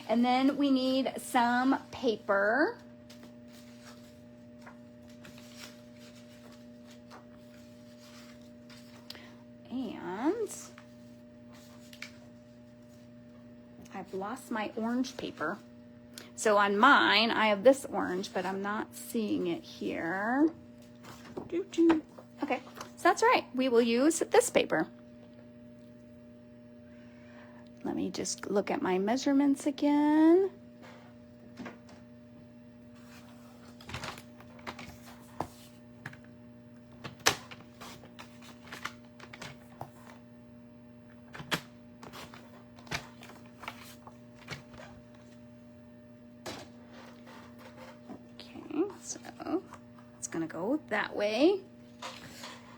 And then we need some paper. And I've lost my orange paper. So on mine, I have this orange, but I'm not seeing it here. Okay, so that's right. We will use this paper. Let me just look at my measurements again. Okay, so it's gonna go that way.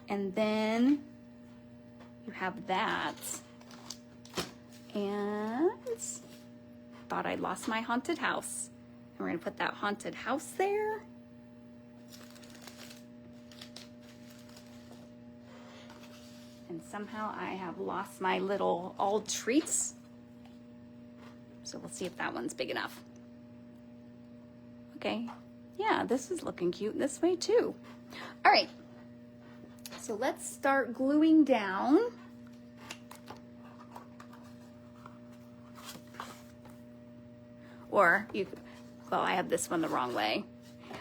And then you have that. And thought I'd lost my haunted house. And we're gonna put that haunted house there. And somehow I have lost my little all treats. So we'll see if that one's big enough. Okay, yeah, this is looking cute this way too. All right, so let's start gluing down. Or you, well, I have this one the wrong way.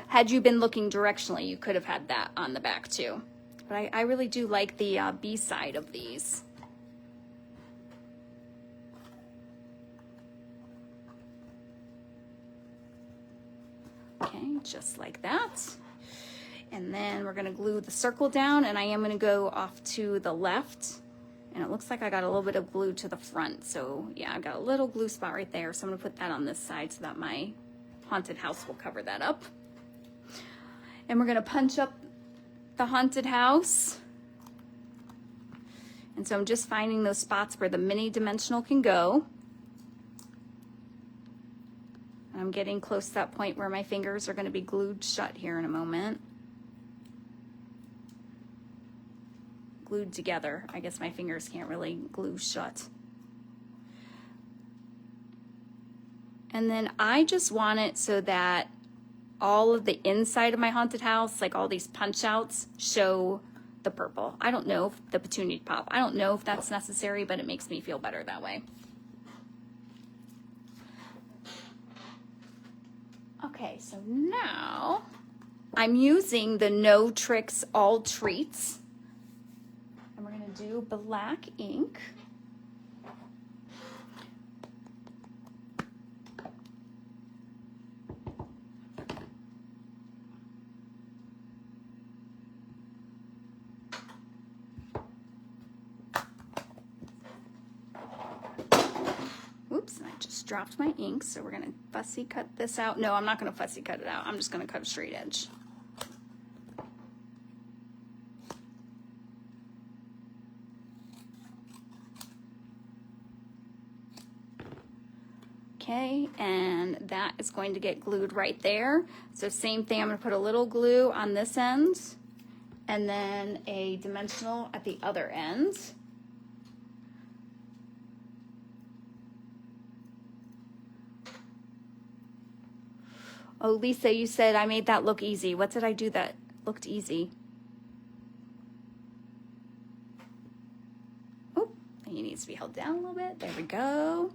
Had you been looking directionally, you could have had that on the back too. But I really do like the B side of these. Okay, just like that. And then we're gonna glue the circle down, and I am gonna go off to the left. And it looks like I got a little bit of glue to the front. So yeah, I've got a little glue spot right there. So I'm gonna put that on this side so that my haunted house will cover that up. And we're gonna punch up the haunted house. And so I'm just finding those spots where the mini dimensional can go. I'm getting close to that point where my fingers are gonna be glued shut here in a moment. Glued together. I guess my fingers can't really glue shut. And then I just want it so that all of the inside of my haunted house, like all these punch outs, show the purple. I don't know if the petunia pop. I don't know if that's necessary, but it makes me feel better that way. Okay, so now I'm using the No Tricks All Treats. And we're going to do black ink. Oops, I just dropped my ink, so we're gonna fussy cut this out. No, I'm not gonna fussy cut it out. I'm just gonna cut a straight edge. Okay, and that is going to get glued right there. So same thing, I'm gonna put a little glue on this end and then a dimensional at the other end. Oh, Lisa, you said I made that look easy. What did I do that looked easy? Oh, he needs to be held down a little bit. There we go.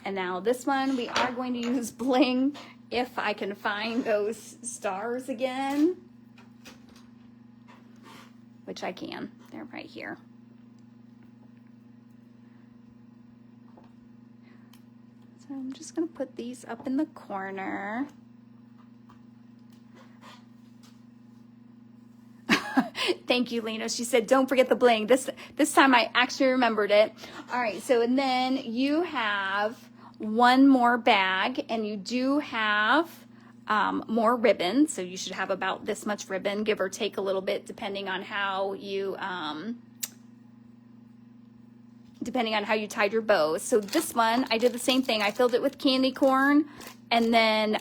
And now this one, we are going to use bling if I can find those stars again, which I can. They're right here. So I'm just going to put these up in the corner. Thank you, Lena. She said, don't forget the bling. This time I actually remembered it. All right, so and then you have one more bag, and you do have more ribbon. So you should have about this much ribbon, give or take a little bit, depending on how you tied your bows. So this one, I did the same thing. I filled it with candy corn, and then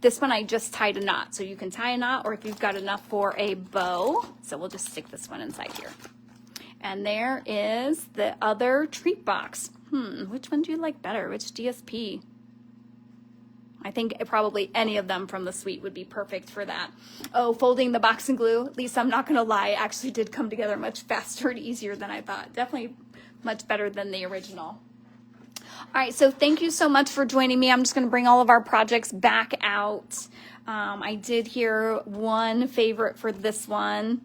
this one I just tied a knot. So you can tie a knot, or if you've got enough for a bow. So we'll just stick this one inside here. And there is the other treat box. Which one do you like better? Which DSP? I think probably any of them from the suite would be perfect for that. Oh, folding the box and glue. Lisa, I'm not gonna lie, it actually did come together much faster and easier than I thought. Definitely much better than the original. All right, so thank you so much for joining me. I'm just gonna bring all of our projects back out. I did hear one favorite for this one.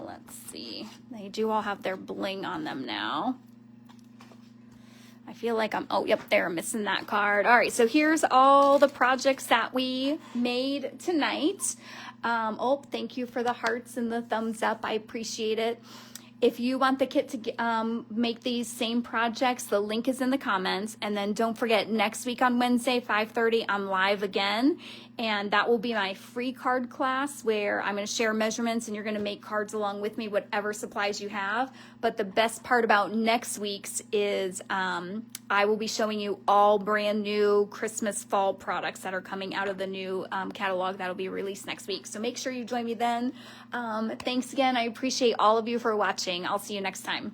Let's see, they do all have their bling on them now. I feel like oh, yep, they're missing that card. All right, so here's all the projects that we made tonight. Oh, thank you for the hearts and the thumbs up. I appreciate it. If you want the kit to make these same projects, the link is in the comments. And then don't forget, next week on Wednesday, 5:30, I'm live again. And that will be my free card class where I'm going to share measurements and you're going to make cards along with me, whatever supplies you have. But the best part about next week's is I will be showing you all brand new Christmas fall products that are coming out of the new catalog that will be released next week. So make sure you join me then. Thanks again. I appreciate all of you for watching. I'll see you next time.